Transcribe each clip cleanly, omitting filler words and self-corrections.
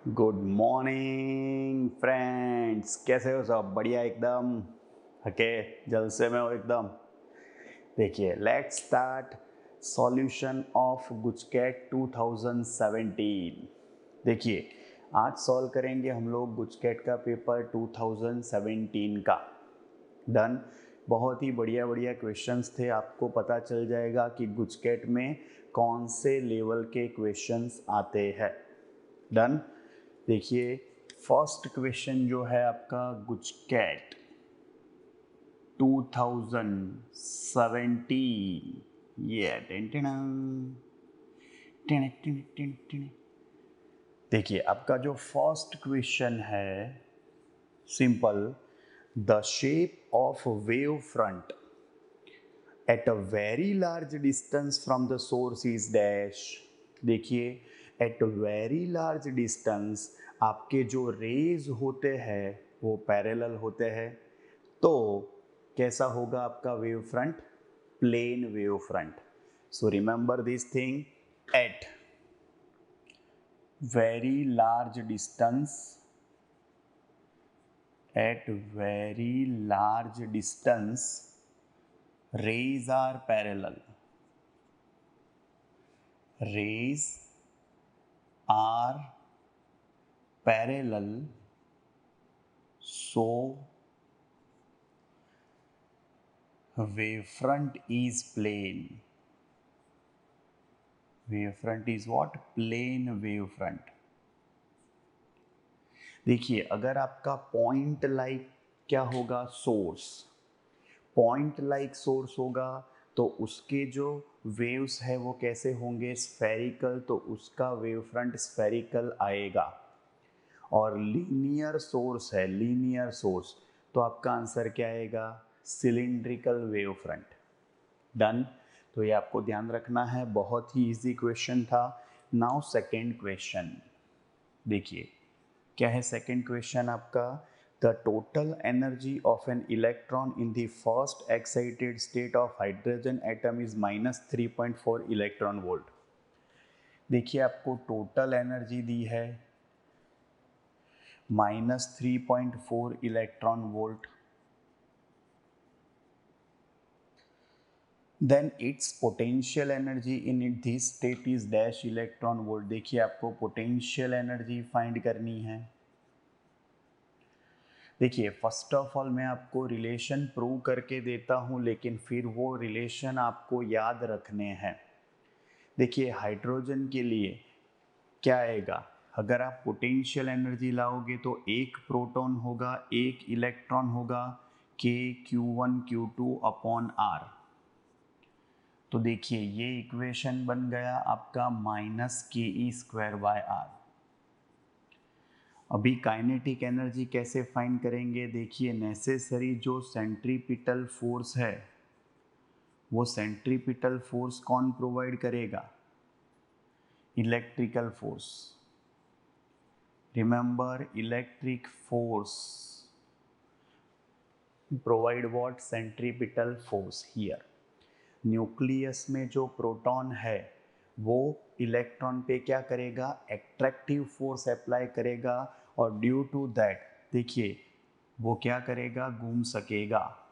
Good morning friends, कैसे हो सब? बढ़िया एकदम। ओके, जलसे में हो एकदम। देखिए, लेट्स स्टार्ट सॉल्यूशन ऑफ गुजकैट 2017। देखिए, आज सॉल्व करेंगे हम लोग गुजकैट का पेपर 2017 का। डन। बहुत ही बढ़िया बढ़िया क्वेश्चंस थे। आपको पता चल जाएगा कि गुजकैट में कौन से लेवल के क्वेश्चंस आते हैं। डन। देखिए, फर्स्ट क्वेश्चन जो है आपका गुजकैट 2017। ये देखिए, आपका जो फर्स्ट क्वेश्चन है, simple. The shape of wave front at a very large distance from the source is dash. देखिए, एट वेरी लार्ज डिस्टेंस आपके जो रेज होते हैं वो पैरेलल होते हैं। तो कैसा होगा आपका wave front? Plane wave front. So remember this thing, at very large distance, at very large distance rays are parallel. Rays are parallel, so wavefront is plane. Wavefront is what? Plane wavefront. देखिए, अगर आपका point like क्या होगा? Source. Point like source होगा तो उसके जो waves है वो कैसे होंगे? स्फेरिकल, तो उसका वेव फ्रंट स्फेरिकल आएगा। और लीनियर सोर्स है, लीनियर सोर्स, तो आपका आंसर क्या आएगा? Cylindrical wave front. डन। तो ये आपको ध्यान रखना है, बहुत ही इजी क्वेश्चन था। नाउ सेकेंड क्वेश्चन देखिए, क्या है सेकेंड क्वेश्चन आपका? The total energy of an electron in the first excited state of hydrogen atom is -3.4 electron volt. देखिए, आपको टोटल एनर्जी दी है -3.4 electron volt. Then it's potential energy in this state is dash electron volt. देखिए, आपको potential energy find करनी है। देखिए, first of all मैं आपको रिलेशन प्रूव करके देता हूँ, लेकिन फिर वो रिलेशन आपको याद रखने हैं। देखिए, हाइड्रोजन के लिए क्या आएगा? अगर आप पोटेंशियल एनर्जी लाओगे तो एक प्रोटॉन होगा, एक इलेक्ट्रॉन होगा, Q1 Q2 अपॉन R। तो देखिए, ये इक्वेशन बन गया आपका -KE²/R। अभी काइनेटिक एनर्जी कैसे फाइंड करेंगे? देखिए, नेसेसरी जो सेंट्रीपिटल फोर्स है वो सेंट्रीपिटल फोर्स कौन प्रोवाइड करेगा? Electrical force. Remember, electric force provide what? Centripetal force. Here nucleus में जो प्रोटॉन है वो इलेक्ट्रॉन पे क्या करेगा? एट्रैक्टिव फोर्स अप्लाई करेगा, और ड्यू टू दैट देखिए वो क्या करेगा? घूम सकेगा,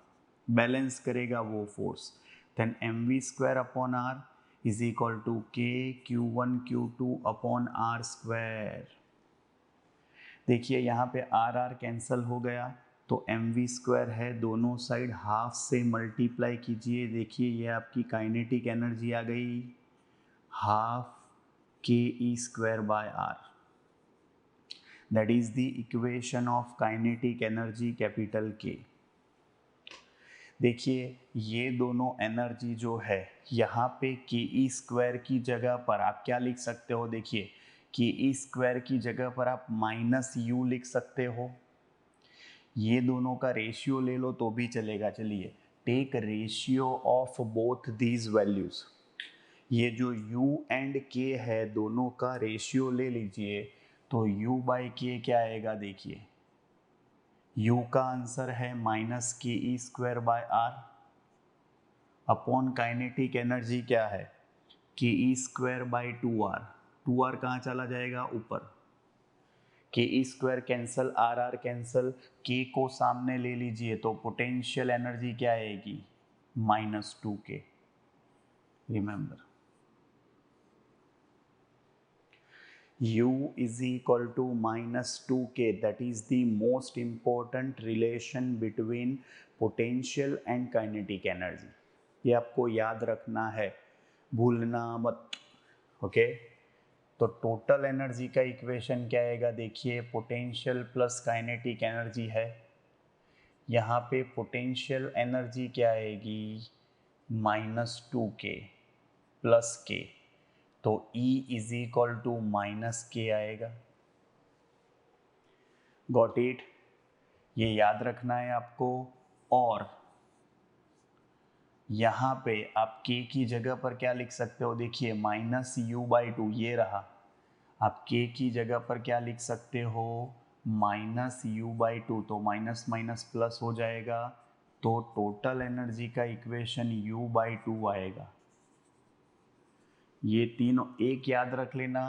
बैलेंस करेगा वो force. Then mv² is equal to K Q1 Q2 upon R square. देखिए, यहाँ पे R कैंसल हो गया तो mv² है, दोनों साइड हाफ से मल्टीप्लाई कीजिए। देखिए, ये आपकी काइनेटिक एनर्जी आ गई, half KE²/R। That is the equation of kinetic energy capital K। देखिए, ये दोनों एनर्जी जो है यहाँ पे KE² की जगह पर आप क्या लिख सकते हो? देखिए, KE² की जगह पर आप -U लिख सकते हो। ये दोनों का रेशियो ले लो तो भी चलेगा। चलिए, take ratio of both these values. ये जो U एंड K है दोनों का रेशियो ले लीजिए, तो U/K क्या आएगा? देखिए, U का आंसर है -KE²/R अपॉन काइनेटिक एनर्जी क्या है? KE²/2R। 2R कहाँ चला जाएगा? ऊपर। K E square cancel, R R cancel, K को सामने ले लीजिए तो पोटेंशियल एनर्जी क्या आएगी, -2k। Remember U is equal to -2k, that is the most important relation between potential and kinetic energy। ये आपको याद रखना है, भूलना मत। ओके तो टोटल एनर्जी का इक्वेशन क्या आएगा, देखिए पोटेंशियल प्लस काइनेटिक एनर्जी है, यहाँ पे पोटेंशियल एनर्जी क्या आएगी, -2k प्लस k, तो E is equal to -k आएगा। गॉट इट, ये याद रखना है आपको। और यहाँ पे आप k की जगह पर क्या लिख सकते हो, देखिए -u/2 ये रहा, आप k की जगह पर क्या लिख सकते हो, -u/2, तो माइनस माइनस प्लस हो जाएगा, तो टोटल एनर्जी का इक्वेशन u/2 आएगा। ये तीनों एक याद रख लेना,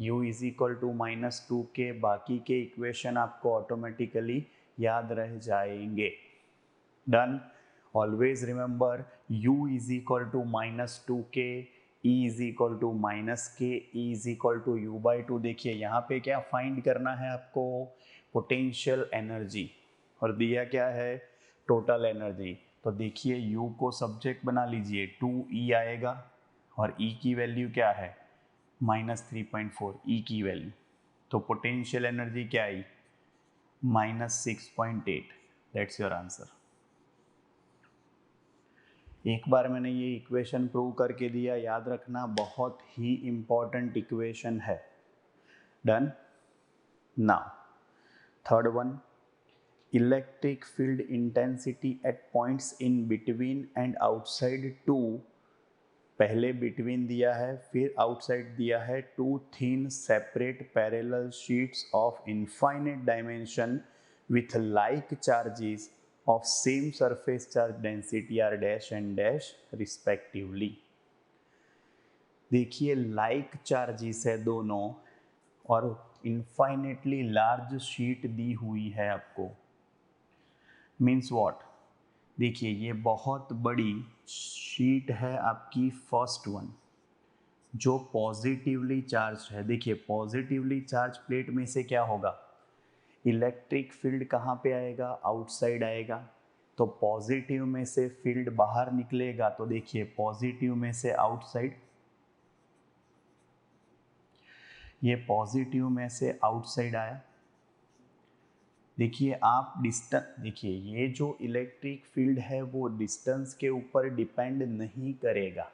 u is equal to -2k, बाकी के इक्वेशन आपको ऑटोमेटिकली याद रह जाएंगे। Done. Always remember u is equal to -2k, e is equal to -k, e is equal to u/2। देखिए यहाँ पे क्या फाइंड करना है आपको, पोटेंशियल एनर्जी, और दिया क्या है, टोटल एनर्जी। तो देखिए u को सब्जेक्ट बना लीजिए, 2e आएगा, और e की वैल्यू क्या है, -3.4 e की वैल्यू, तो पोटेंशियल एनर्जी क्या आई, -6.8। That's your answer. एक बार मैंने ये इक्वेशन प्रूव करके दिया, याद रखना, बहुत ही इम्पॉर्टेंट इक्वेशन है। Done. Now third one, electric field intensity at points in between and outside two, पहले बिटवीन दिया है, फिर आउटसाइड दिया है, two thin separate parallel sheets of infinite dimension with like charges of same surface charge density are dash and dash respectively। देखिए like charges है दोनों, और इनफाइनेटली लार्ज शीट दी हुई है आपको। मीन्स व्हाट, देखिए ये बहुत बड़ी शीट है आपकी, फर्स्ट वन जो पॉजिटिवली चार्ज है। देखिए पॉजिटिवली चार्ज प्लेट में से क्या होगा, इलेक्ट्रिक फील्ड कहाँ पे आएगा, आउटसाइड आएगा, तो पॉजिटिव में से फील्ड बाहर निकलेगा, तो देखिए पॉजिटिव में से आउटसाइड, ये पॉजिटिव में से आउटसाइड आया। देखिए आप डिस्टेंस, देखिए ये जो इलेक्ट्रिक फील्ड है वो डिस्टेंस के ऊपर डिपेंड नहीं करेगा,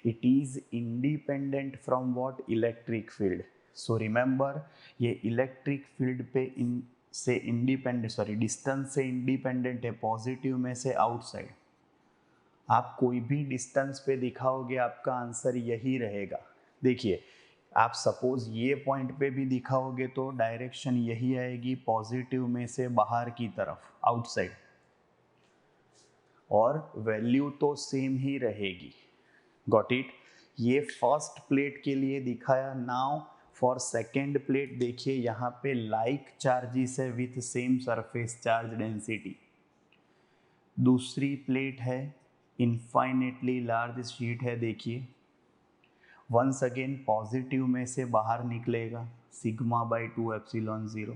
it is independent from what, electric field. So remember, ये इलेक्ट्रिक फील्ड पे इन से इंडिपेंडेंट, सॉरी डिस्टेंस से इंडिपेंडेंट है, पॉजिटिव में से आउटसाइड। आप कोई भी डिस्टेंस पे दिखाओगे आपका आंसर यही रहेगा। देखिए आप सपोज ये पॉइंट पे भी दिखाओगे तो डायरेक्शन यही आएगी, पॉजिटिव में से बाहर की तरफ, आउटसाइड, और वैल्यू तो सेम ही रहेगी। गॉट इट, ये फर्स्ट प्लेट के लिए दिखाया। नाउ फॉर सेकेंड प्लेट देखिए, यहाँ पे लाइक चार्जेस है with same surface charge density. दूसरी प्लेट है, इनफाइनेटली लार्ज शीट है, देखिए वंस अगेन पॉजिटिव में से बाहर निकलेगा, σ/2 एप्सिलॉन 0,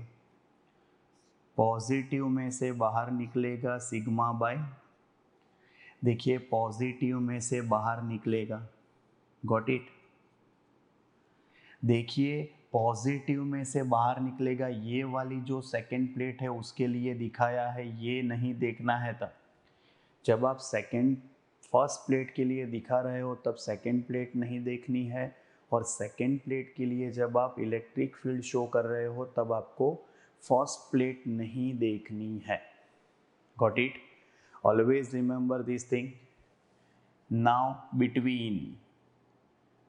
पॉजिटिव में से बाहर निकलेगा σ/, देखिए पॉजिटिव में से बाहर निकलेगा। गॉट इट, देखिए पॉजिटिव में से बाहर निकलेगा, ये वाली जो सेकेंड प्लेट है उसके लिए दिखाया है, ये नहीं देखना है। तब जब आप फर्स्ट प्लेट के लिए दिखा रहे हो तब सेकेंड प्लेट नहीं देखनी है, और सेकेंड प्लेट के लिए जब आप इलेक्ट्रिक फील्ड शो कर रहे हो तब आपको फर्स्ट प्लेट नहीं देखनी है। Got it, always remember this thing. Now between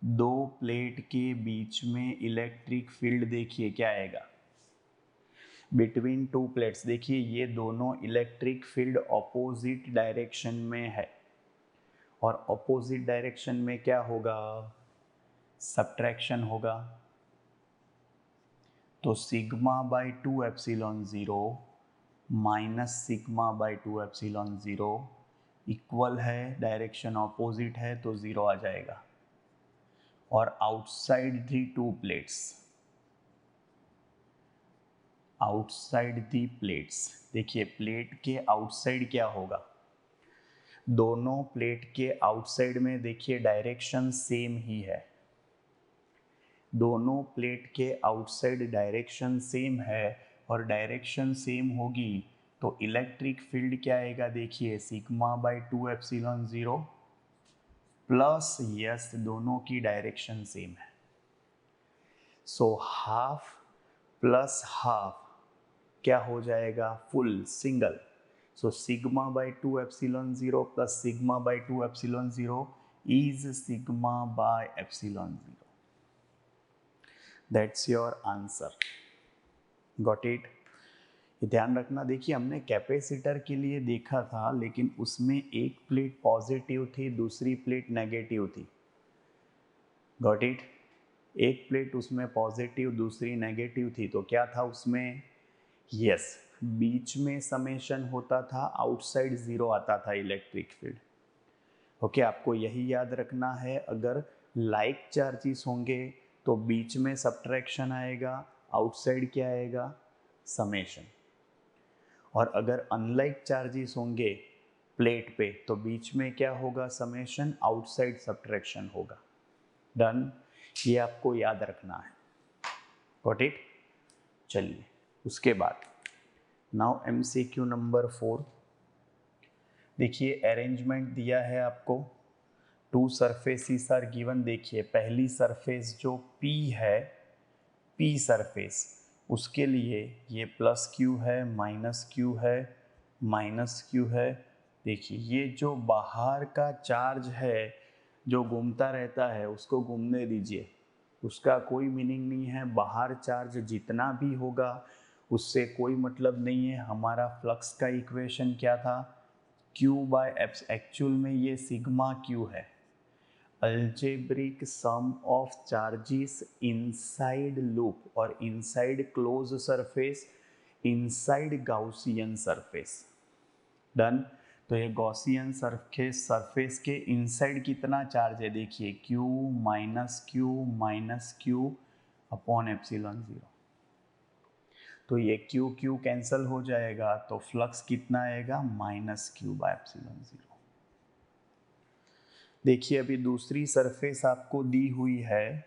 दो प्लेट के बीच में इलेक्ट्रिक फील्ड देखिए क्या आएगा, बिटवीन टू प्लेट्स, देखिए ये दोनों इलेक्ट्रिक फील्ड ऑपोजिट डायरेक्शन में है, और ऑपोजिट डायरेक्शन में क्या होगा, सब्ट्रैक्शन होगा। तो sigma by 2 epsilon 0 minus sigma by 2 epsilon 0 equal है, डायरेक्शन ऑपोजिट है तो 0 आ जाएगा। और outside the to plates, outside the plates, देखिए प्लेट के आउटसाइड क्या होगा, दोनों प्लेट के आउटसाइड में देखिए डायरेक्शन सेम ही है, दोनों प्लेट के आउटसाइड डायरेक्शन सेम है और डायरेक्शन सेम होगी तो इलेक्ट्रिक फील्ड क्या आएगा, देखिए sigma by 2 epsilon 0 plus yes, दोनों की डायरेक्शन सेम है, सो हाफ प्लस हाफ क्या हो जाएगा, full single. So sigma by 2 epsilon 0 plus sigma by 2 epsilon 0 is sigma by epsilon 0। That's your answer, got it. ध्यान रखना, देखिए हमने कैपेसिटर के लिए देखा था लेकिन उसमें एक प्लेट पॉजिटिव थी, दूसरी प्लेट नेगेटिव थी, गॉट इट। एक प्लेट उसमें पॉजिटिव दूसरी नेगेटिव थी तो क्या था उसमें, यस, बीच में समेशन होता था, आउटसाइड 0 आता था इलेक्ट्रिक फील्ड। ओके, आपको यही याद रखना है, अगर लाइक चार्जेस होंगे तो बीच में सब्ट्रैक्शन आएगा, आउटसाइड क्या आएगा, समेशन। और अगर अनलाइक चार्जेस होंगे प्लेट पे तो बीच में क्या होगा, समेशन, आउटसाइड सब्ट्रैक्शन होगा। डन, ये आपको याद रखना है, गॉट इट। चलिए उसके बाद नाउ MCQ नंबर 4। देखिए अरेंजमेंट दिया है आपको, 2 सरफेसिस आर गिवन। देखिए पहली सरफेस जो P है, P सरफेस, उसके लिए ये प्लस Q है, माइनस Q है, माइनस Q है। देखिए ये जो बाहर का चार्ज है जो घूमता रहता है उसको घूमने दीजिए, उसका कोई मीनिंग नहीं है, बाहर चार्ज जितना भी होगा उससे कोई मतलब नहीं है। हमारा फ्लक्स का इक्वेशन क्या था, Q बाय एप्स, एक्चुअल में ये सिग्मा Q है, algebraic sum of charges inside loop और inside close surface, inside Gaussian surface. Done, तो ये गॉसियन सरफेस के इनसाइड कितना चार्ज है, देखिए Q minus Q upon epsilon 0। तो ये Q कैंसिल हो जाएगा तो फ्लक्स कितना आएगा, माइनस Q बाय एप्सिलॉन 0। देखिए अभी दूसरी सरफेस आपको दी हुई है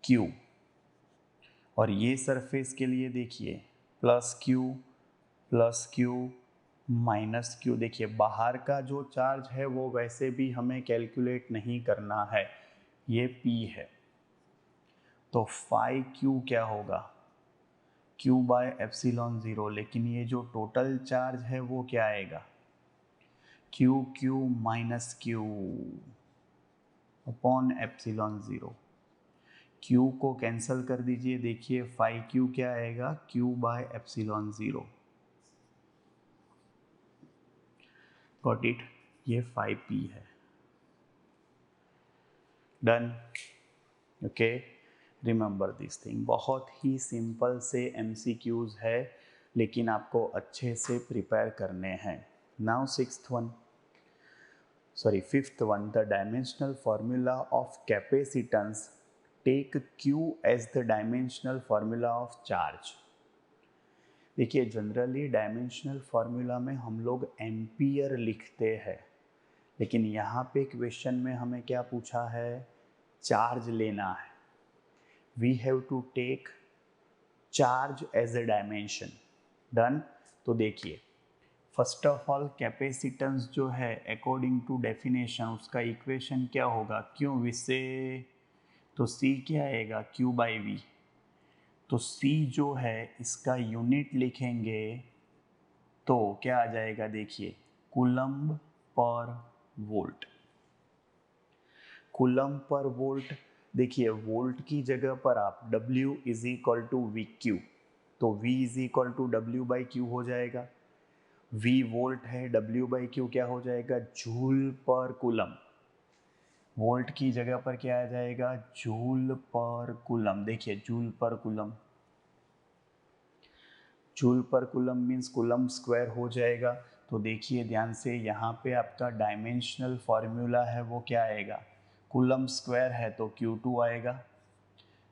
Q, और ये सरफेस के लिए देखिए प्लस Q माइनस Q। देखिए बाहर का जो चार्ज है वो वैसे भी हमें कैलकुलेट नहीं करना है, ये P है, तो फाई Q क्या होगा, Q बाय एप्सिलॉन 0, लेकिन ये जो टोटल चार्ज है वो क्या आएगा, Q minus Q upon epsilon 0। Q को कैंसिल कर दीजिए, देखिए फाई Q क्या आएगा, Q by epsilon 0, got it. ये 5P है, done. Okay, remember this thing, बहुत ही सिंपल से MCQs है लेकिन आपको अच्छे से प्रिपेयर करने हैं। Now fifth one, the dimensional formula of capacitance take Q as the dimensional formula of charge. देखिए जनरली डायमेंशनल फार्मूला में हम लोग एम्पियर लिखते हैं, लेकिन यहाँ पे क्वेश्चन में हमें क्या पूछा है, चार्ज लेना है। We have to take charge as a dimension, done. तो देखिए फर्स्ट ऑफ ऑल कैपेसिटेंस जो है अकॉर्डिंग टू डेफिनेशन उसका इक्वेशन क्या होगा, क्यों वी से, तो C क्या आएगा, Q बाई V। तो C जो है इसका यूनिट लिखेंगे तो क्या आ जाएगा, देखिए coulomb per volt, coulomb per volt. देखिए वोल्ट की जगह पर आप W is equal to V Q, तो V is equal to W by Q हो जाएगा। V वोल्ट है, W बाई क्यू क्या हो जाएगा, जूल पर कूलम्ब। वोल्ट की जगह पर क्या आ जाएगा, जूल पर कूलम। देखिए जूल पर कूलम, जूल पर कूलम मीन्स कूलम स्क्वायर हो जाएगा। तो देखिए ध्यान से, यहाँ पे आपका डायमेंशनल फॉर्मूला है वो क्या आएगा, कूलम स्क्वायर है तो Q2 आएगा,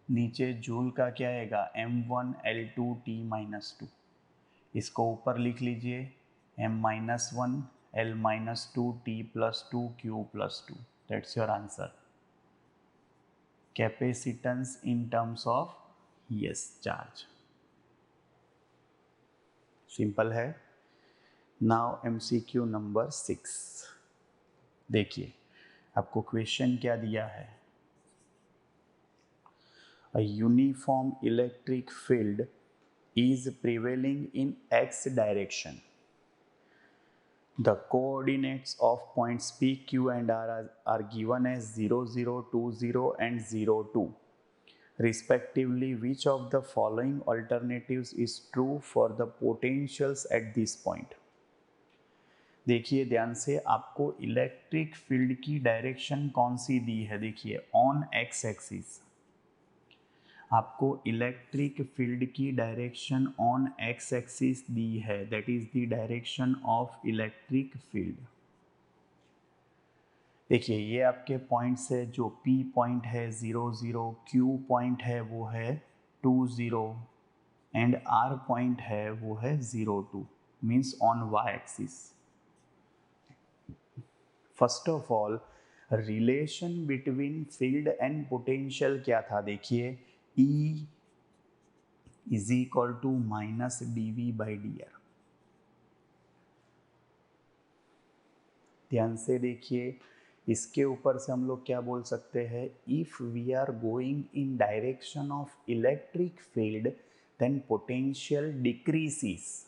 नीचे जूल का क्या आएगा, M1L2T-2। इसको ऊपर लिख लीजिए, M-1L-2T+2Q+2। That's your answer. Capacitance in terms of yes charge, simple है। Now MCQ number 6। देखिए आपको क्वेश्चन क्या दिया है, a uniform electric field is prevailing in x direction. The coordinates of points P, Q and R are given as 0, 0, 2, 0 and 0, 2. Respectively, which of the following alternatives is true for the potentials at this point? देखिए ध्यान से, आपको electric field की direction कौन सी दी है, देखिए on x axis आपको electric field की डायरेक्शन ऑन एक्स एक्सिस दी है, that is the direction of electric field. देखिए ये आपके पॉइंट्स है, जो P पॉइंट है 0, 0, Q पॉइंट है वो है 2, 0 एंड R पॉइंट है वो है 0, 2 means on y axis. First of all relation between field and potential क्या था, देखिए E is equal to -dV/dr। ध्यान से देखिए, इसके ऊपर से हम लोग क्या बोल सकते हैं, if we are going in direction of electric field then potential decreases.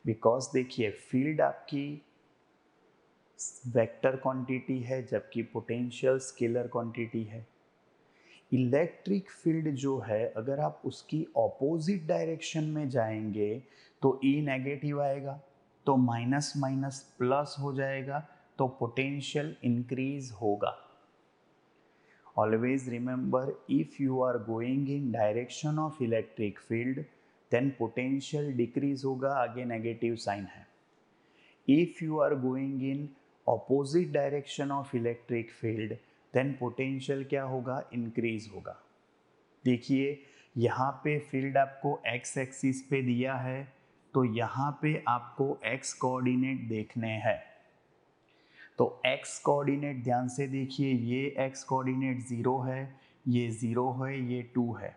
Because देखिए फील्ड आपकी वेक्टर क्वांटिटी है जबकि पोटेंशियल स्केलर क्वांटिटी है। इलेक्ट्रिक फील्ड जो है अगर आप उसकी ऑपोजिट डायरेक्शन में जाएंगे तो E नेगेटिव आएगा, तो माइनस माइनस प्लस हो जाएगा, तो पोटेंशियल इंक्रीज होगा। Always remember, if you are going in direction of electric field then potential decrease होगा, आगे नेगेटिव साइन है। If you are going in opposite direction of electric field then potential क्या होगा, increase होगा। देखिए यहाँ पे फील्ड आपको एक्स एक्सिस पे दिया है, तो यहाँ पे आपको एक्स कोऑर्डिनेट देखने हैं। तो एक्स कोऑर्डिनेट ध्यान से देखिए, ये एक्स कोऑर्डिनेट 0 है, ये 0 है, ये 2 है,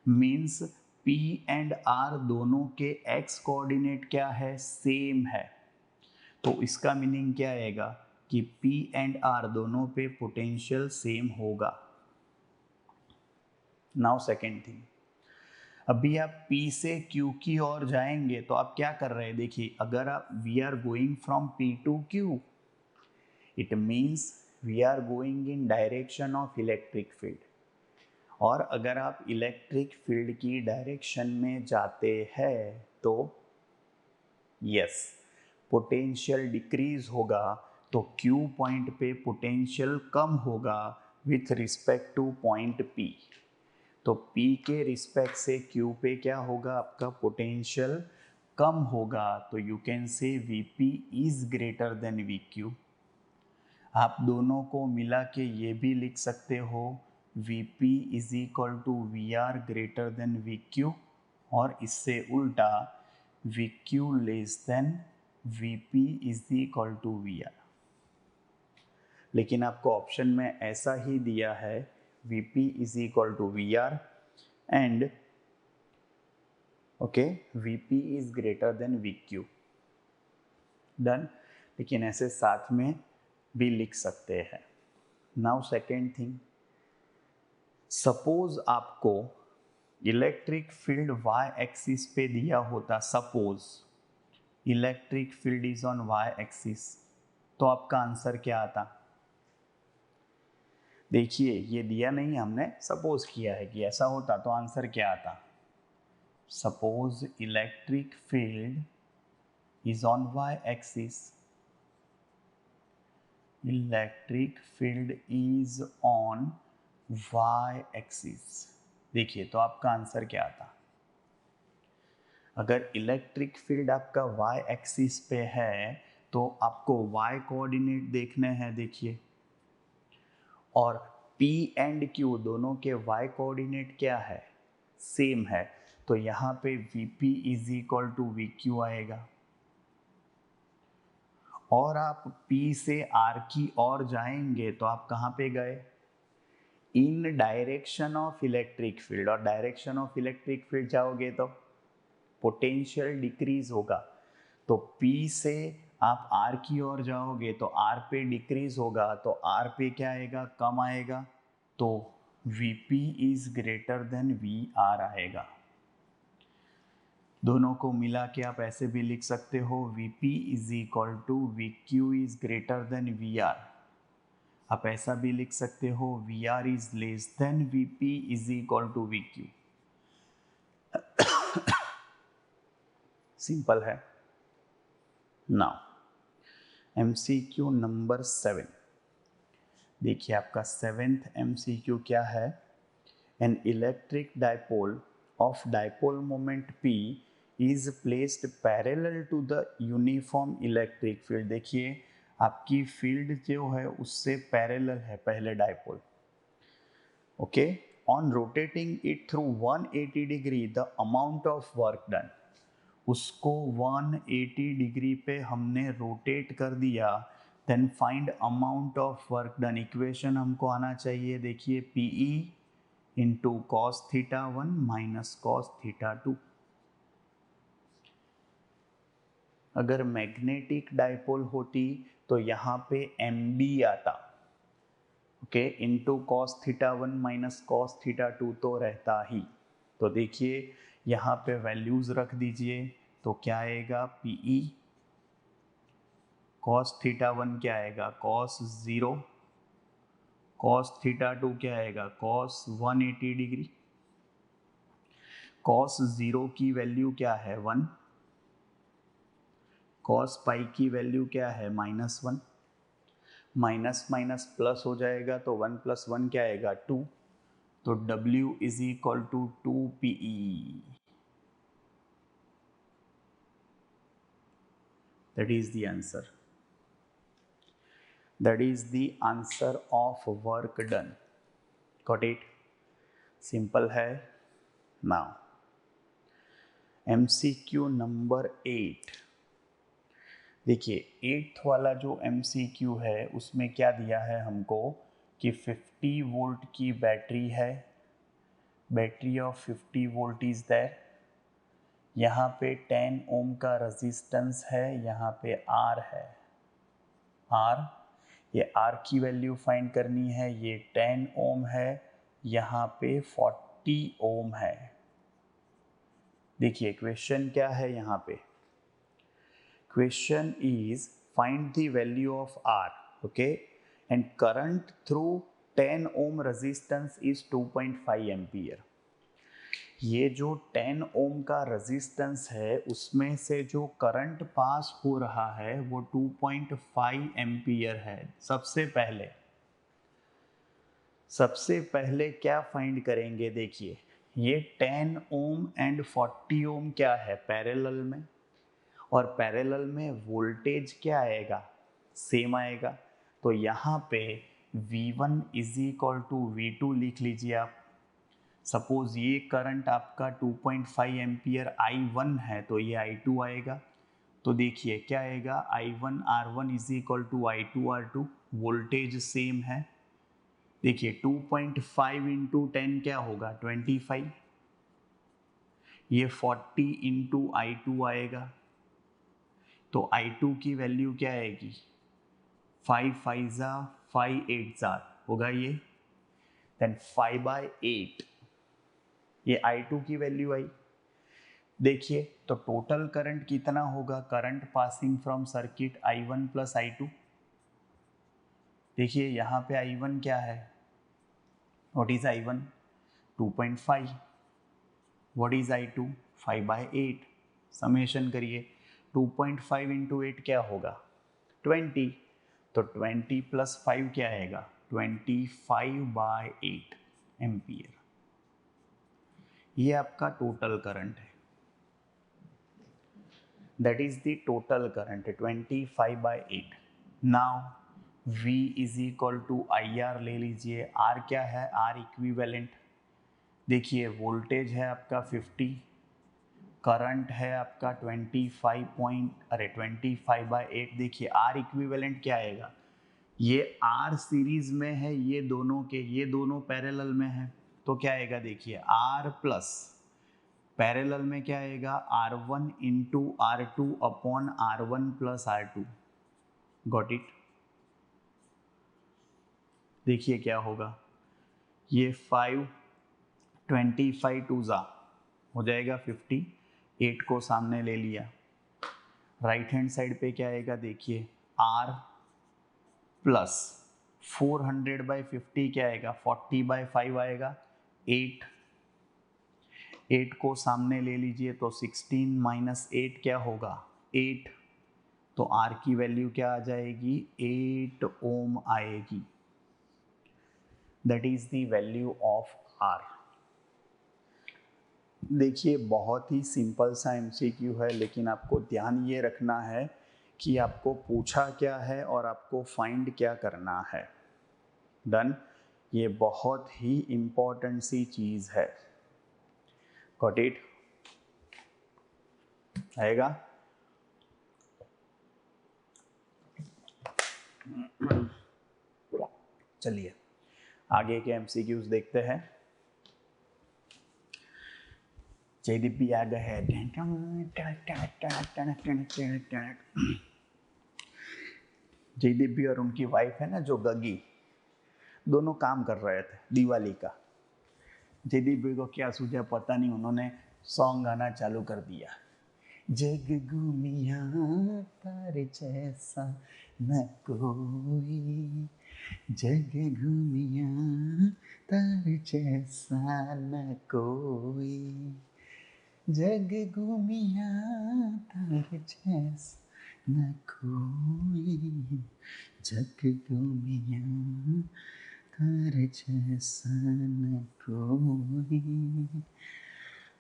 मीन्स P एंड R दोनों के एक्स कोऑर्डिनेट क्या है, सेम है। तो इसका मीनिंग क्या आएगा कि P एंड R दोनों पे पोटेंशियल सेम होगा। नाउ सेकेंड थिंग, अभी आप P से Q की ओर जाएंगे तो आप क्या कर रहे हैं, देखिए अगर आप we are going from P to Q, it means we are going in direction of electric field, और अगर आप इलेक्ट्रिक फील्ड की डायरेक्शन में जाते हैं तो यस पोटेंशियल डिक्रीज होगा, तो Q पॉइंट पे पोटेंशियल कम होगा with respect two point P। तो P के रिस्पेक्ट से Q पे क्या होगा, आपका पोटेंशियल कम होगा, तो यू कैन से Vp is greater than Vq। आप दोनों को मिला के ये भी लिख सकते हो, Vp is equal to VR greater than Vq, और इससे उल्टा Vq less than Vp is equal to VR। लेकिन आपको ऑप्शन में ऐसा ही दिया है, Vp is equal to VR and okay Vp is greater than Vq, done. लेकिन ऐसे साथ में भी लिख सकते हैं। नाउ सेकेंड थिंग, सपोज आपको इलेक्ट्रिक फील्ड y एक्सिस पे दिया होता, suppose electric field is on y axis, तो आपका आंसर क्या आता। देखिए ये दिया नहीं, हमने सपोज किया है कि ऐसा होता, तो आंसर क्या आता, suppose electric field is on y axis, electric field is on y axis. देखिए तो आपका आंसर क्या आता? अगर इलेक्ट्रिक फील्ड आपका y एक्सिस पे है तो आपको y कोऑर्डिनेट देखने हैं। देखिए, और P एंड Q दोनों के y कोऑर्डिनेट क्या है? सेम है। तो यहाँ पे Vp is equal to VQ आएगा। और आप P से R की ओर जाएंगे तो आप कहाँ पे गए? इन डायरेक्शन ऑफ इलेक्ट्रिक फील्ड। और डायरेक्शन ऑफ इलेक्ट्रिक फील्ड जाओगे तो पोटेंशियल डिक्रीज होगा। तो P से आप R की ओर जाओगे तो R पे डिक्रीज होगा, तो R पे क्या आएगा? कम आएगा। तो Vp is greater than VR आएगा। दोनों को मिला के आप ऐसे भी लिख सकते हो, Vp is equal to VQ is greater than VR। आप ऐसा भी लिख सकते हो, VR is less than Vp is equal to VQ। Simple है। Now MCQ number 7। देखिए आपका 7th MCQ क्या है? An electric dipole of dipole moment P is placed parallel to the uniform electric field. देखिए आपकी फील्ड जो है उससे पैरेलल है पहले dipole. Okay, on rotating it through 180 degree the amount of work done. उसको 180 डिग्री पे हमने रोटेट कर दिया। Then find amount of work done. Equation हमको आना चाहिए। देखिए PE into cos theta 1 minus cos theta 2। अगर मैग्नेटिक डायपोल होती तो यहाँ पे MB आता। Okay, into cos theta 1 minus cos theta 2 तो रहता ही। तो देखिए यहाँ पे वैल्यूज रख दीजिए। तो क्या आएगा? PE कॉस थीटा 1 क्या आएगा? कॉस 0। कॉस थीटा 2 क्या आएगा? Cos 180 degree. कॉस 0 की वैल्यू क्या है? 1। कॉस पाई की वैल्यू क्या है? -1। माइनस माइनस प्लस हो जाएगा तो 1 + 1 क्या आएगा? 2। तो W is equal to 2PE। That is the answer. That is the answer of work done. Got it? Simple है। Now MCQ number 8। देखिए 8th वाला जो MCQ है उसमें क्या दिया है हमको कि 50 वोल्ट की बैटरी है। Battery of 50 volt is there. यहाँ पे 10 ओम का रेजिस्टेंस है, यहाँ पे R है। R, ये R की वैल्यू फाइंड करनी है। ये 10 ओम है, यहाँ पे 40 ओम है। देखिए क्वेश्चन क्या है यहाँ पे? Question is find the value of R, okay, and current through 10 ohm resistance is 2.5 ampere. ये जो 10 ओम का रेजिस्टेंस है उसमें से जो करंट पास हो रहा है वो 2.5 एम्पियर है। सबसे पहले क्या फाइंड करेंगे? देखिए ये 10 ओम एंड 40 ओम क्या है? पैरेलल में। और पैरेलल में वोल्टेज क्या आएगा? सेम आएगा। तो यहाँ पे V1 is equal to V2 लिख लीजिए आप। सपोज ये करंट आपका 2.5 एम्पियर I1 है तो ये I2 आएगा। तो देखिए क्या आएगा? I1 R1 is equal to I2 R2। Voltage same है। देखिए 2.5 इंटू 10 क्या होगा? 25। ये 40 इंटू I2 आएगा। तो I2 की वैल्यू क्या आएगी? 5 5 ज़ा 5 8 ज़ा होगा ये। देन 5/8 ये I2 की वैल्यू आई। देखिए तो टोटल करंट कितना होगा? Current passing from circuit I1 + I2। देखिए यहाँ पे I1 क्या है? What is I1? 2.5। What is I2? 5/8। Summation करिए। 2.5 इंटू 8 क्या होगा? 20। तो 20 + 5 क्या आएगा, 25/8 एम्पियर। ये आपका टोटल करंट है, that is the total current 25/8। Now V is equal to IR ले लीजिए। R क्या है, R इक्विवेलेंट। देखिए वोल्टेज है आपका 50, करंट है आपका 25/8। देखिए R इक्विवेलेंट क्या आएगा, ये R सीरीज में है, ये दोनों पैरेलल में है, तो क्या आएगा, देखिए R प्लस पैरेलल में क्या आएगा, R1 into R2 upon R1 plus R2। Got it. देखिए क्या होगा, ये 5 25 2 हो जाएगा 50, 8 को सामने ले लिया। राइट हैंड साइड पे क्या आएगा, देखिए R प्लस 400/50 क्या आएगा, 40/5 आएगा। 8 को सामने ले लीजिए तो 16 - 8 क्या होगा, 8। तो R की वैल्यू क्या आ जाएगी, 8 ओम आएगी। That is the value of R। देखिए बहुत ही सिंपल सा MCQ है, लेकिन आपको ध्यान ये रखना है कि आपको पूछा क्या है और आपको फाइंड क्या करना है। डन। ये बहुत ही इम्पोर्टेंट सी चीज़ है। Got it. आएगा। चलिए आगे के MCQs देखते हैं। जयदीप भी आ गए हैं। जयदीप भी और उनकी वाइफ है ना जो गगी, दोनों काम कर रहे थे दिवाली का। जयदीप भी को क्या सूझा पता नहीं, उन्होंने सॉन्ग गाना चालू कर दिया। जग घूमिया तारे जैसा न कोई, जग घूमिया तारे जैसा न कोई, जग घूमिया तारे जैसा न कोई, जग घूमिया तारे जैसा न कोई।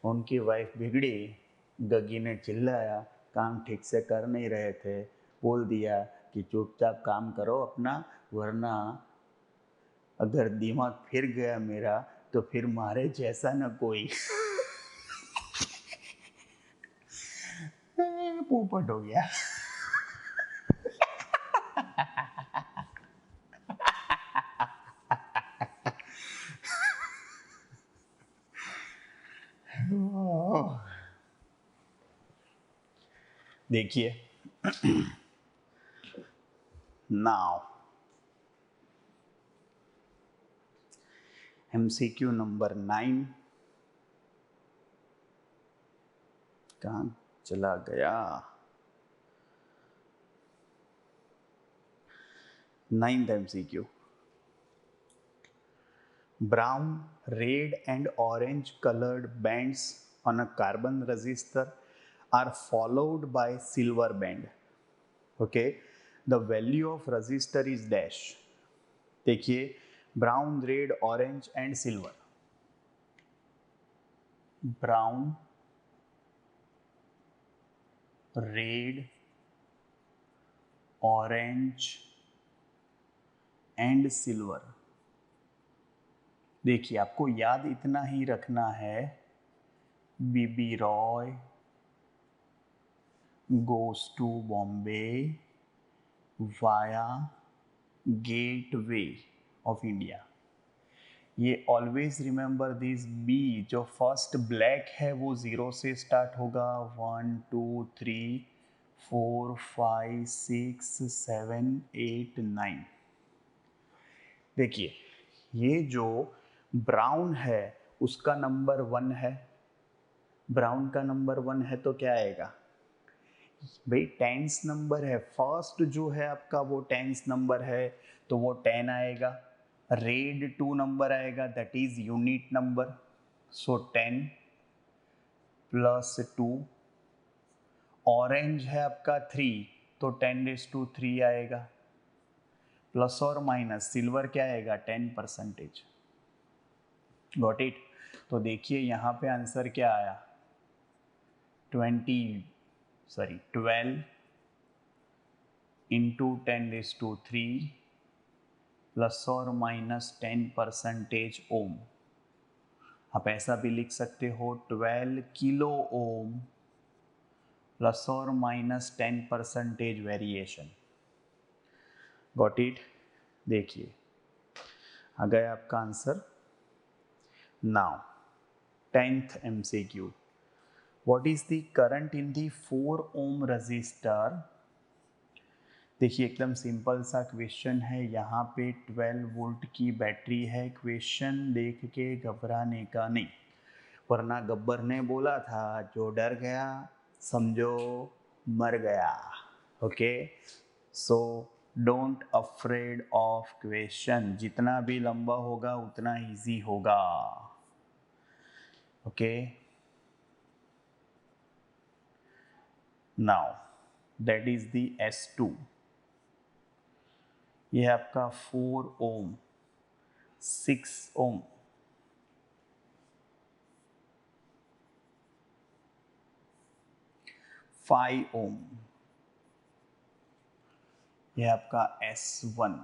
उनकी वाइफ बिगड़ी, गगी ने चिल्लाया, काम ठीक से कर नहीं रहे थे, बोल दिया कि चुपचाप काम करो अपना, वरना अगर दिमाग फिर गया मेरा तो फिर मारे जैसा न कोई। पोपट हो गया। देखिए नाउ MCQ नंबर 9 कहाँ चला गया। 9th MCQ। Brown, red and orange colored bands on a carbon resistor are followed by silver band. Okay, the value of resistor is dash. देखिए brown, red, orange and silver. Brown, red, orange and silver. देखिए आपको याद इतना ही रखना है, BB Roy goes to Bombay via gateway of India. ये always remember this, B जो फर्स्ट ब्लैक है वो 0 से स्टार्ट होगा, 1 2 3 4 5 6 7 8 9। देखिए ये जो ब्राउन है उसका नंबर 1 है, ब्राउन का नंबर 1 है तो क्या आएगा भाई, टेंस नंबर है, फर्स्ट जो है आपका वो टेंस नंबर है तो वो 10 आएगा। रेड 2 नंबर आएगा, that is unit number, so 10 + 2। Orange है आपका 3 तो 10⁻³ आएगा। प्लस और माइनस सिल्वर क्या आएगा 10%। Got it. तो देखिए यहाँ पे आंसर क्या आया 12 इंटू 10⁻³ प्लस और माइनस 10% ओम। आप ऐसा भी लिख सकते हो 12 किलो ओम प्लस और माइनस 10% वेरिएशन। Got it. देखिए आ गया आपका answer. Now 10th MCQ, what is the current in the 4 ohm resistor. देखिए एकदम सिंपल सा क्वेश्चन है, यहाँ पे 12 वोल्ट की बैटरी है। क्वेश्चन देख के घबराने का नहीं, वरना गब्बर ने बोला था जो डर गया समझो मर गया। Okay, so don't afraid of question, जितना भी लंबा होगा उतना इजी होगा। Okay, now that is the S2। ये आपका 4 ओम, 6 ओम, 5 ओम, ये आपका S1,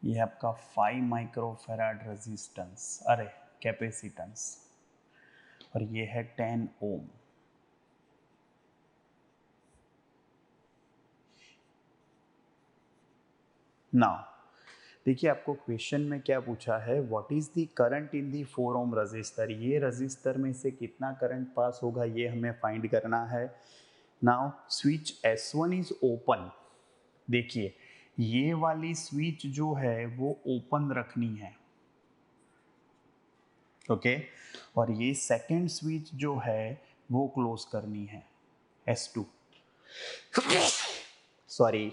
ये आपका 5 माइक्रोफैराड रेजिस्टेंस, अरे कैपेसिटेंस, और ये है 10 ओम। नाउ देखिए आपको क्वेश्चन में क्या पूछा है, what is the current in the 4 ohm resistor. ये रजिस्टर में से कितना करंट पास होगा ये हमें फाइंड करना है। Now switch S1 is open. देखिए ये वाली स्विच जो है वो ओपन रखनी है, ओके, और ये सेकेंड स्विच जो है वो क्लोज करनी है, S2। सॉरी,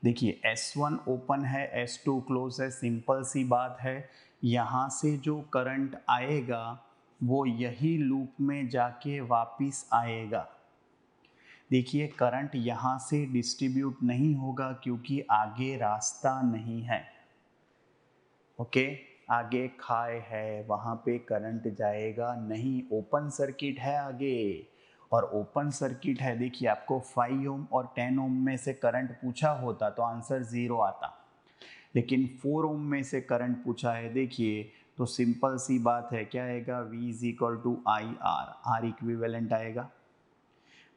देखिए S1 ओपन है, S2 क्लोज है, सिंपल सी बात है। यहाँ से जो करंट आएगा वो यही लूप में जाके वापिस आएगा। देखिए करंट यहाँ से डिस्ट्रीब्यूट नहीं होगा क्योंकि आगे रास्ता नहीं है। ओके, आगे खाई है, वहाँ पे करंट जाएगा नहीं, ओपन सर्किट है आगे, और ओपन सर्किट है। देखिए आपको 5 ओम और 10 ओम में से करंट पूछा होता तो आंसर 0 आता, लेकिन 4 ओम में से करंट पूछा है। देखिए तो सिंपल सी बात है, क्या आएगा V is equal to IR, R equivalent आएगा।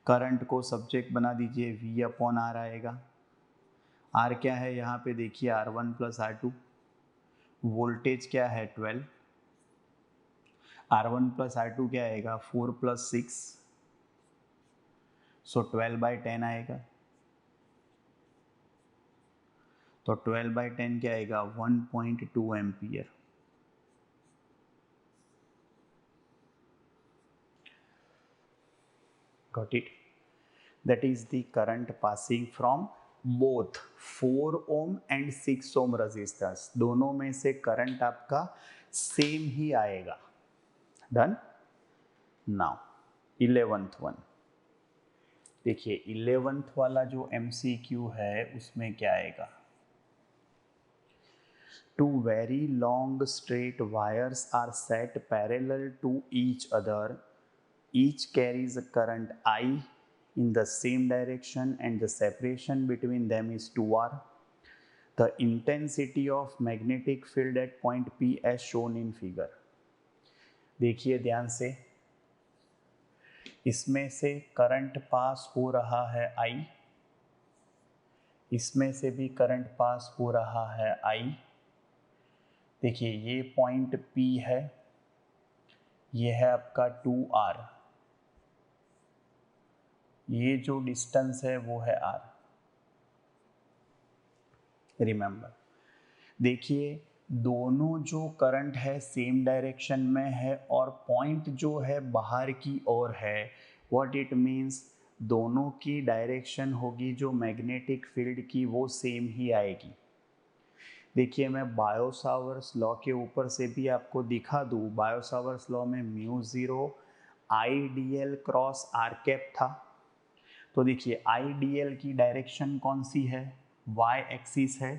करंट को सब्जेक्ट बना दीजिए, V अपॉन R आएगा। R क्या है यहाँ पे देखिए R1 प्लस R2, वोल्टेज क्या है 12, R1 प्लस R2 क्या आएगा 4 प्लस 6, सो 12/10 आएगा। तो 12/10 क्या आएगा 1.2 ampere. Got it. That is the current passing from both 4 ohm and 6 ohm resistors, दोनों में से करंट आपका सेम ही आएगा। डन। नाउ 11th वन, देखिए 11th वाला जो MCQ है उसमें क्या आएगा, two very long straight wires are set parallel to each other, each carries a current I in the same direction and the separation between them is 2R. The intensity of magnetic field at point P as shown in figure। देखिए ध्यान से, इसमें से current pass हो रहा है I, इसमें से भी करंट पास हो रहा है I। देखिए ये पॉइंट P है, ये है आपका 2R, ये जो डिस्टेंस है वो है R। रिमेंबर, देखिए दोनों जो करंट है सेम डायरेक्शन में है और पॉइंट जो है बाहर की ओर है। व्हाट इट मीन्स, दोनों की डायरेक्शन होगी जो मैग्नेटिक फील्ड की वो सेम ही आएगी। देखिए मैं बायो सावर्स लॉ के ऊपर से भी आपको दिखा दूँ, बायो सावर्स लॉ में μ0 IDL क्रॉस आर कैप था। तो देखिए IDL की डायरेक्शन कौन सी है, y एक्सिस है,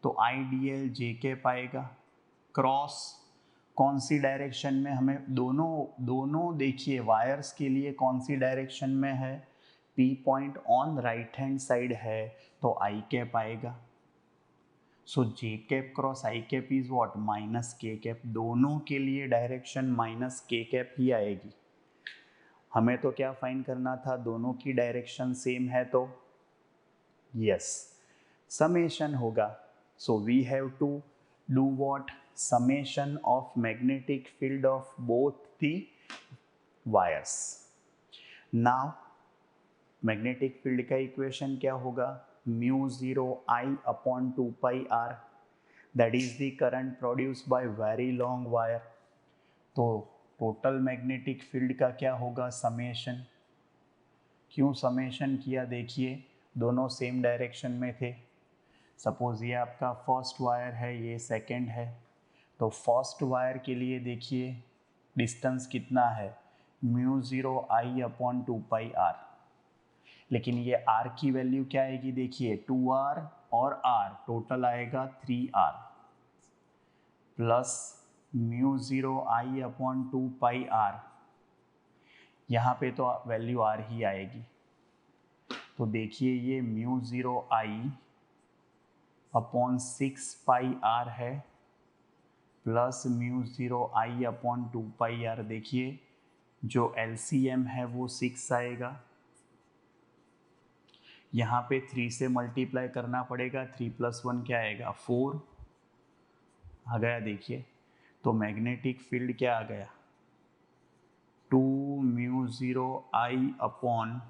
तो IDL जे कैप आएगा। क्रॉस कौन सी डायरेक्शन में, हमें दोनों देखिए वायर्स के लिए कौन सी डायरेक्शन में है, P point on right hand side है तो I कैप आएगा। So J cap cross I cap is what, minus K cap. दोनों के लिए डायरेक्शन माइनस के कैप ही आएगी। हमें तो क्या फाइंड करना था, दोनों की डायरेक्शन सेम है तो यस समेशन होगा। So we have to do what, summation of magnetic field of both the wires. Now magnetic field का इक्वेशन क्या होगा, mu 0 I upon 2 pi r, that is the current produced by very long wire. तो total magnetic field का क्या होगा, summation. क्यों summation किया, देखिए दोनों सेम डायरेक्शन में थे। सपोज ये आपका फर्स्ट वायर है, ये सेकंड है, तो फर्स्ट वायर के लिए देखिए डिस्टेंस कितना है, mu 0 I upon 2 pi r. लेकिन ये r की वैल्यू क्या आएगी, देखिए 2r और r टोटल आएगा 3r plus mu 0 I upon 2 pi r. यहाँ पे तो वैल्यू r ही आएगी। तो देखिए ये mu 0 I upon 6 pi r है plus mu 0 I upon 2 pi r। देखिए जो LCM है वो 6 आएगा, यहाँ पे 3 से मल्टीप्लाई करना पड़ेगा, 3 + 1 क्या आएगा, 4 आ गया। देखिए तो मैग्नेटिक फील्ड क्या आ गया, 2 mu 0 I upon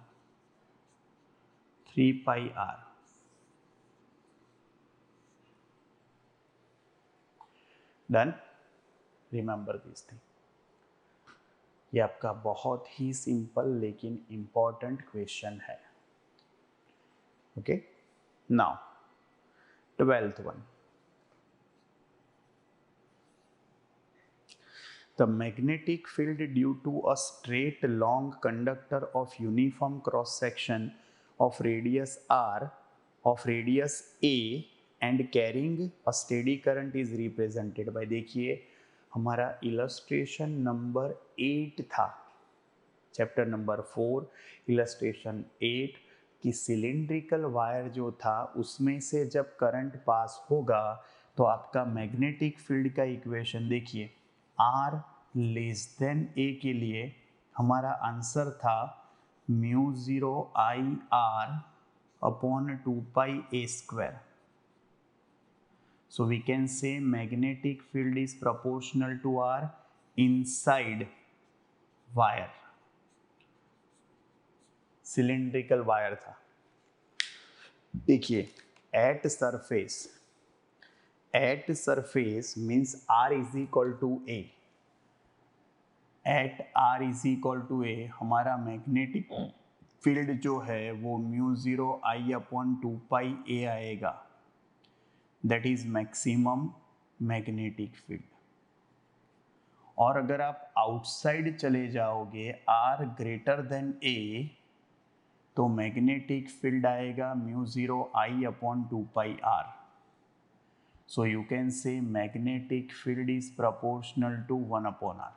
3 pi r। Done, remember this thing. ये आपका बहुत ही सिंपल लेकिन इम्पॉर्टेंट क्वेश्चन है। Okay, now 12th one, the magnetic field due to a straight long conductor of uniform cross section of radius r of radius a and carrying a steady current is represented by, देखिए हमारा illustration number 8 था, chapter number 4 illustration 8 कि cylindrical wire जो था उसमें से जब current pass होगा तो आपका मैग्नेटिक फील्ड का इक्वेशन देखिए, r लेस देन a के लिए हमारा आंसर था mu 0 I r upon 2 pi a square. So we can say magnetic field is proportional to r inside wire, cylindrical wire था। देखिए at surface means r is equal to a, at r is equal to a हमारा magnetic field जो है वो mu 0 I upon 2 pi a आएगा, that is maximum magnetic field. और अगर आप आउटसाइड चले जाओगे r ग्रेटर देन a तो मैग्नेटिक फील्ड आएगा mu 0 I upon 2 pi r। So you can say magnetic field is proportional to 1 upon r।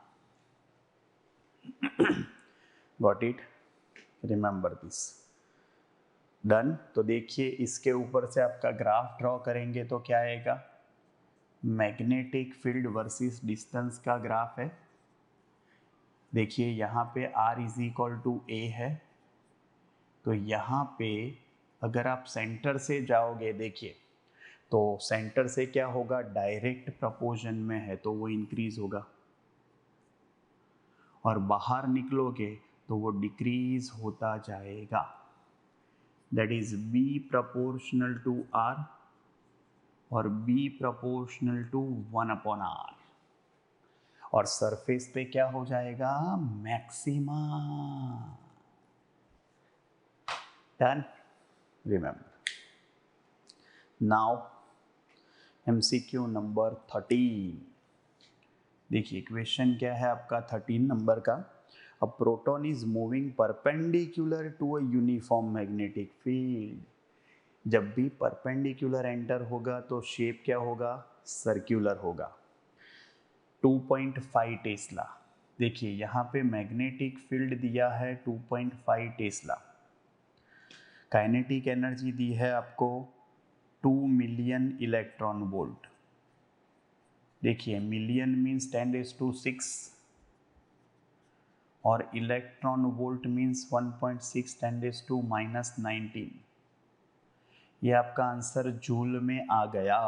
Got it, remember this. Done. तो देखिए इसके ऊपर से आपका ग्राफ ड्रॉ करेंगे तो क्या आएगा, मैग्नेटिक फील्ड वर्सेस डिस्टेंस का ग्राफ है। देखिए यहाँ पे r is equal to a है, तो यहाँ पे अगर आप सेंटर से जाओगे देखिए तो सेंटर से क्या होगा, डायरेक्ट प्रपोर्शन में है तो वो इंक्रीज होगा, और बाहर निकलोगे तो वो डिक्रीज होता जाएगा, that is b proportional to r और b proportional to 1 upon r। और सरफेस पे क्या हो जाएगा, maxima. Done, remember. Now MCQ number 13। देखिए क्वेश्चन क्या है आपका 13 नंबर का, अ A proton is moving perpendicular to a uniform magnetic field. जब भी परपेंडिकुलर एंटर होगा तो शेप क्या होगा, सर्क्यूलर होगा. 2.5 टेस्ला. देखिए यहाँ पे मैग्नेटिक फील्ड दिया है 2.5 टेस्ला. काइनेटिक एनर्जी दी है आपको 2 मिलियन इलेक्ट्रॉन वोल्ट. देखिए मिलियन मीन्स 10⁶, और इलेक्ट्रॉन वोल्ट मीन्स 1.6 10⁻⁻19. ये आपका आंसर जूल में आ गया.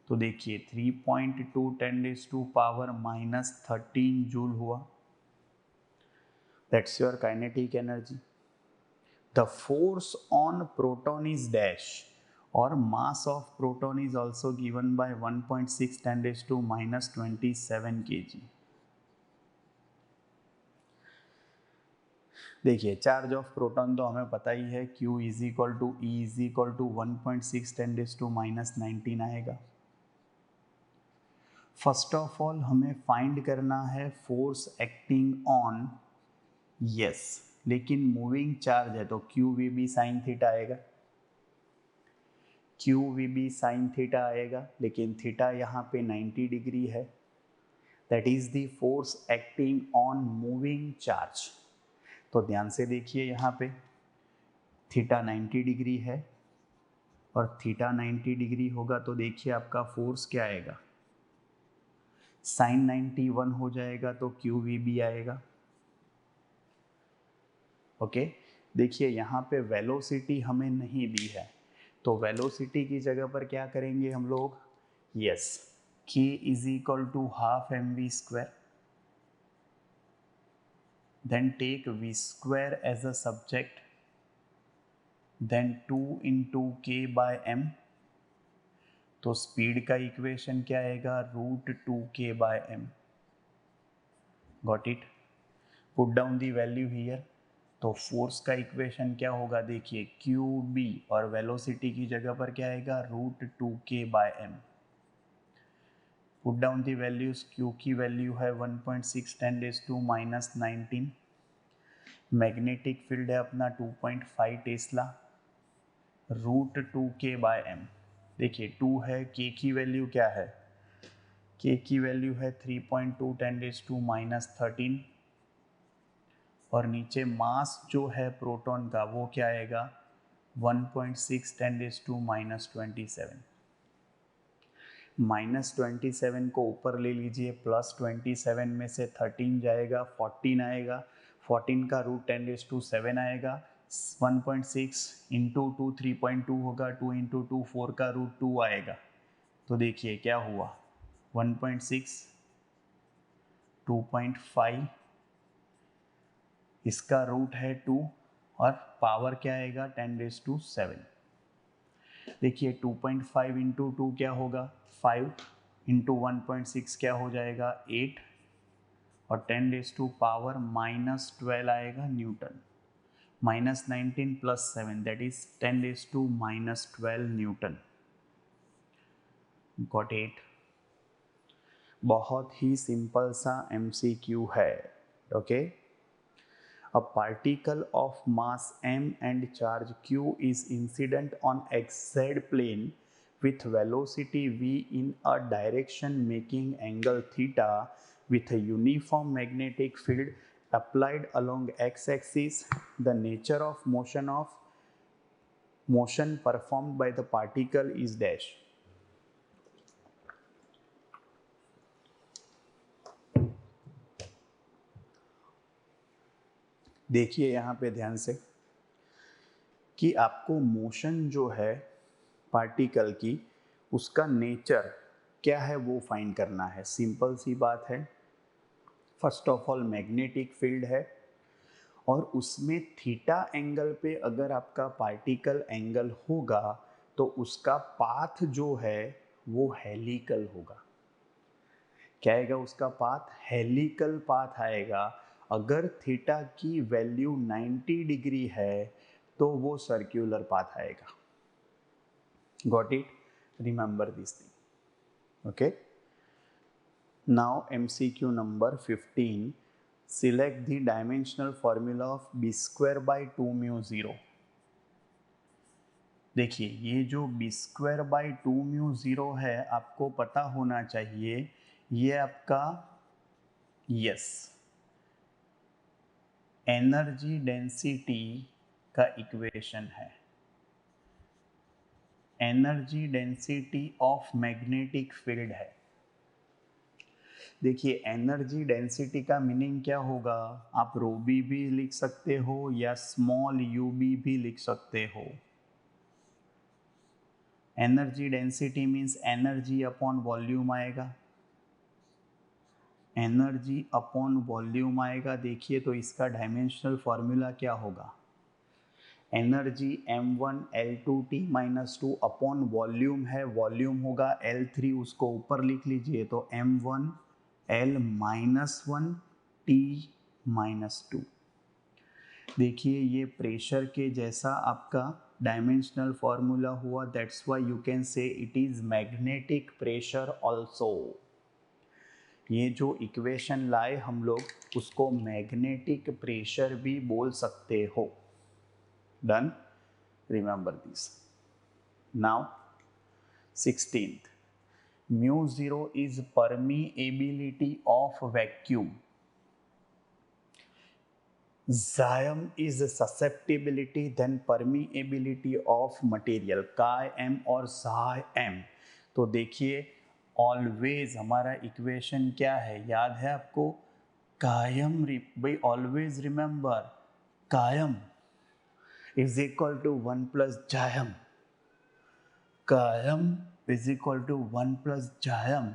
तो देखिए 3.2 10⁻⁻13 जूल हुआ. That's your kinetic energy. The force on proton is dash, और mass of proton is also given by 1.6 10⁻27 kg. देखिए चार्ज ऑफ प्रोटॉन तो हमें पता ही है, Q is equal to E is equal to 1.6 10⁻19 आएगा. फर्स्ट ऑफ ऑल हमें find करना है फोर्स एक्टिंग ऑन, यस, लेकिन मूविंग चार्ज है तो QVB साइन थीटा आएगा. QVB साइन थीटा आएगा, लेकिन थीटा यहाँ पे 90 डिग्री है. That is the force acting on moving charge. तो ध्यान से देखिए यहाँ पे थीटा 90 डिग्री है, और थीटा 90 डिग्री होगा तो देखिए आपका फोर्स क्या आएगा, साइन 91 हो जाएगा तो QVB आएगा. ओके. देखिए यहाँ पे वेलोसिटी हमें नहीं दी है, तो वेलोसिटी की जगह पर क्या करेंगे हम लोग, yes, K is equal to half mv², then take v square as a subject, then 2 into k by m. तो स्पीड का इक्वेशन क्या आएगा, √2k/m. Got it. Put down the value here. तो फोर्स का इक्वेशन क्या होगा, देखिए QB, और वेलोसिटी की जगह पर क्या आएगा, √2k/m. Put down the values. Q की वैल्यू है 1.6 10⁻19. मैग्नेटिक फील्ड है अपना 2.5 टेस्ला. √2k/m. देखिए 2 है, K की वैल्यू क्या है, K की वैल्यू है 3.2 10⁻13, और नीचे मास जो है प्रोटॉन का वो क्या आएगा, 1.6 10⁻27. -27 को ऊपर ले लीजिए, +27 में से 13 जाएगा, 14 आएगा, 14 का √10⁻7 आएगा, 1.6 इंटू 2 3.2 होगा, 2 इंटू 2 4 का √2 आएगा. तो देखिए क्या हुआ, 1.6, 2.5, इसका रूट है 2, और पावर क्या आएगा 10⁻7. देखिए 2.5 इंटू 2 क्या होगा, 5, इंटू 1.6 क्या हो जाएगा, 8, और 10⁻⁻12 आएगा Newton. -19 + 7 that is 10⁻⁻12 Newton. Got it. बहुत ही सिंपल सा MCQ है. Okay. A particle of mass m and charge q is incident on xz plane with velocity v in a direction making angle theta with a uniform magnetic field applied along x-axis. The nature of motion performed by the particle is dash. देखिए यहाँ पे ध्यान से कि आपको motion जो है particle की, उसका नेचर क्या है वो फाइंड करना है. सिंपल सी बात है. First of all magnetic field है, और उसमें थीटा एंगल पे अगर आपका पार्टिकल एंगल होगा तो उसका पाथ जो है वो हेलिकल होगा. क्या आएगा उसका पाथ, हेलिकल पाथ आएगा. अगर थीटा की वैल्यू 90 डिग्री है तो वो सर्क्यूलर पाथ आएगा. Got it. Remember this thing. Okay. Now MCQ number 15. Select the dimensional formula of b square by 2 mu 0. देखिए ये जो b स्क्वायर बाई 2 म्यू 0 है आपको पता होना चाहिए, ये आपका यस एनर्जी डेंसिटी का इक्वेशन है, energy density of magnetic field है। देखिए एनर्जी डेंसिटी का मीनिंग क्या होगा, आप रो बी भी लिख सकते हो या स्मॉल यू बी भी लिख सकते हो। Energy density means energy upon volume आएगा, एनर्जी अपॉन वॉल्यूम आएगा। देखिए तो इसका डायमेंशनल फॉर्मूला क्या होगा, energy m1 L2T minus 2 upon volume है, वॉल्यूम होगा L3, उसको ऊपर लिख लीजिए तो m1 L minus 1 T minus 2। देखिए ये प्रेशर के जैसा आपका डायमेंशनल फॉर्मूला हुआ, दैट्स व्हाई यू कैन से it is magnetic pressure also. ये जो इक्वेशन लाए हम लोग उसको मैग्नेटिक प्रेशर भी बोल सकते हो। Done, remember this. Now 16th, mu 0 is permeability of vacuum, Xym is susceptibility then permeability of material, chi m और psi m। तो देखिए ऑलवेज हमारा इक्वेशन क्या है, याद है आपको, कायम, भाई ऑलवेज रिमेंबर कायम इज इक्वल टू 1 प्लस जायम, कायम इज इक्वल टू 1 प्लस जायम।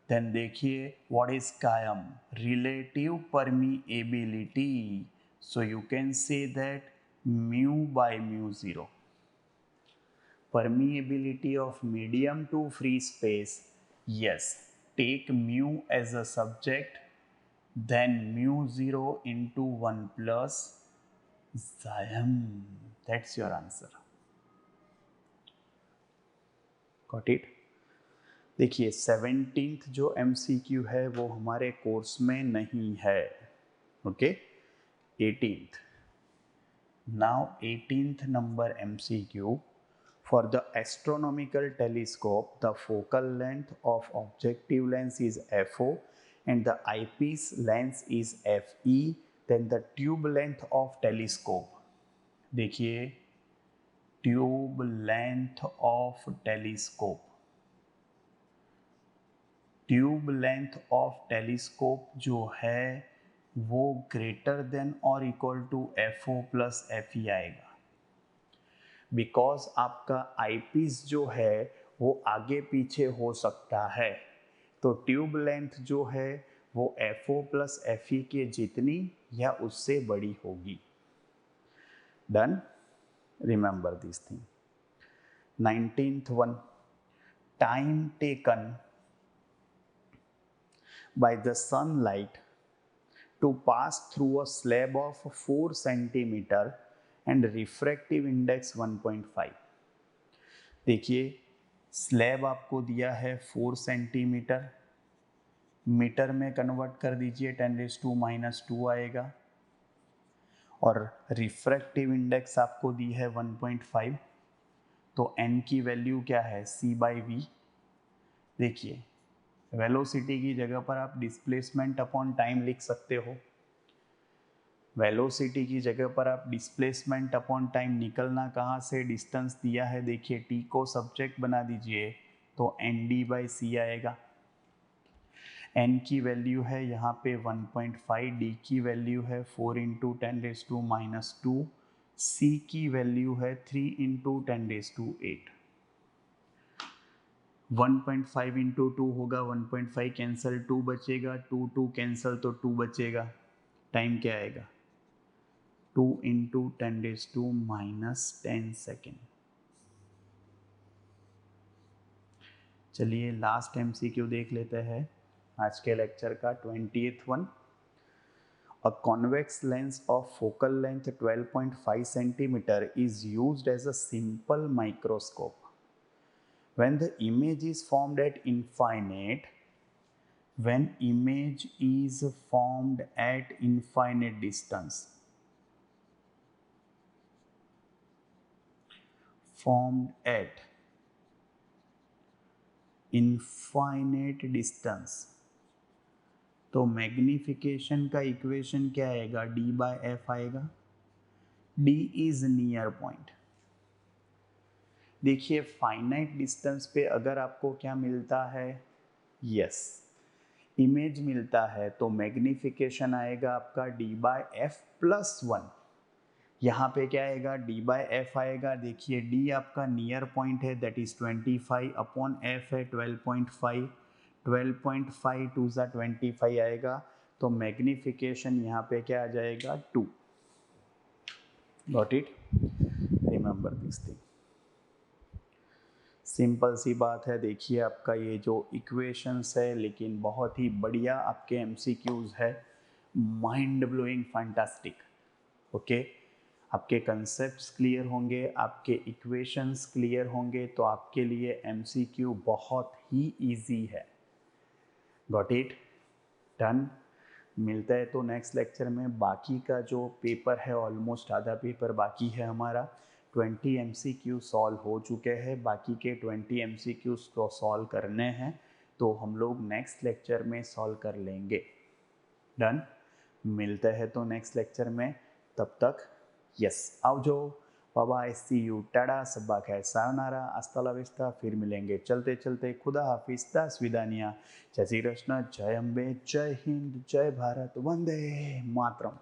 देन देखिए व्हाट इज कायम, relative परमीएबिलिटी, so you can say that mu by mu 0, permeability of medium to free space, yes, take mu as a subject, then mu 0 into 1 plus Xym, that's your answer, got it। देखिए 17th जो MCQ है वो हमारे course में नहीं है, okay. 18th, now 18th number MCQ, for the astronomical telescope the focal length of objective lens is FO and the eyepiece lens is FE, then the tube length of telescope, देखिए tube length of telescope, tube length of telescope जो है वो greater than और equal to FO plus FE आएगा, because आपका eyepiece जो है वो आगे पीछे हो सकता है, तो ट्यूब लेंथ जो है वो FO प्लस FE के जितनी या उससे बड़ी होगी। Done, remember this thing. 19th one, time taken by the sunlight to pass through a slab of 4 centimeter and refractive index 1.5। देखिए स्लैब आपको दिया है 4 सेंटीमीटर, मीटर में कन्वर्ट कर दीजिए 10⁻⁻² आएगा, और रिफ्रैक्टिव इंडेक्स आपको दी है 1.5, तो n की वैल्यू क्या है, c/v। देखिए वेलोसिटी की जगह पर आप डिस्प्लेसमेंट अपॉन टाइम लिख सकते हो, वेलोसिटी की जगह पर आप डिस्प्लेसमेंट अपॉन टाइम, निकलना कहाँ से, डिस्टेंस दिया है, देखिए t को सब्जेक्ट बना दीजिए तो nd/c आएगा। n की वैल्यू है यहाँ पे 1.5, d की वैल्यू है 4 × 10⁻², c की वैल्यू है 3 × 10⁸. 1.5 × 2 होगा, 1.5 कैंसिल, 2 बचेगा, 2 कैंसिल तो 2 बचेगा, टाइम क्या आएगा 2 × 10⁻10 सेकेंड। चलिए लास्ट MCQ देख लेते हैं आज के लेक्चर का, 20th one. A convex lens of focal length 12.5 cm is used as a simple microscope. When the image is formed at infinite when image is formed at infinite distance, formed at infinite distance, तो magnification का equation क्या आएगा, d by F आएगा. d is near point. देखिए finite distance पे अगर आपको क्या मिलता है, यस इमेज मिलता है, तो मैग्निफिकेशन आएगा आपका d by F plus one. यहाँ पे क्या आएगा, d बाय एफ आएगा. देखिए d आपका नियर पॉइंट है, दैट इज 25 अपॉन f है 12.5. 12.5 टू ज़ा 25 आएगा, तो मैग्निफिकेशन यहाँ पे क्या आ जाएगा, 2. Got it, remember this thing. Simple सी बात है. देखिए आपका ये जो इक्वेशंस है, लेकिन बहुत ही बढ़िया आपके एमसीक्यूज है, माइंड ब्लोइंग, फैंटास्टिक. ओके, आपके कंसेप्ट्स क्लियर होंगे, आपके इक्वेशंस क्लियर होंगे, तो आपके लिए एमसीक्यू बहुत ही इजी है. Got it, done. मिलता है तो नेक्स्ट लेक्चर में. बाकी का जो पेपर है, ऑलमोस्ट आधा पेपर बाकी है हमारा. 20 MCQ सॉल्व हो चुके हैं, बाकी के 20 MCQs को सॉल्व करने हैं, तो हम लोग नेक्स्ट लेक्चर में सॉल्व कर लेंगे. डन. मिलते हैं तो नेक्स्ट लेक्चर में. तब तक यस, आवजो, बाय बाय, सी यू, टाटा, सबा खैर, सायोनारा, हस्ता ला विस्ता. फिर मिलेंगे चलते चलते. खुदा हाफिज, दास विदानिया. जय श्री कृष्ण, जय अम्बे, जय हिंद, जय भारत, वंदे मातरम.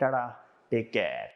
टाटा, टेक केयर.